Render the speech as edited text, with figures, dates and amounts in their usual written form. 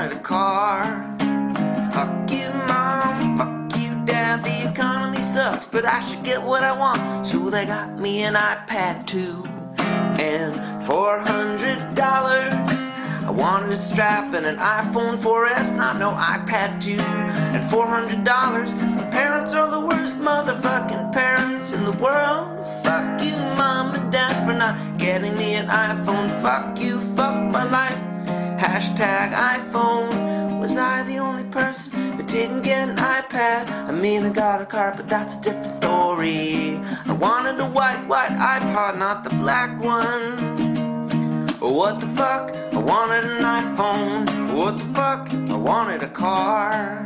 wanted a car. Fuck you, mom, fuck you, dad, the economy sucks, but I should get what I want. So they got me an iPad 2 and $400. I wanted a strap and an iPhone 4S, not no iPad 2 and $400. My parents are the worst motherfucking parents in the world. Fuck you, mom and dad, for not getting me an iPhone. Fuck you, fuck my life. Hashtag iPhone. Was I the only person that didn't get an iPad? I mean, I got a car, but that's a different story. I wanted a white iPod, not the black one. What the fuck? I wanted an iPhone. What the fuck? I wanted a car.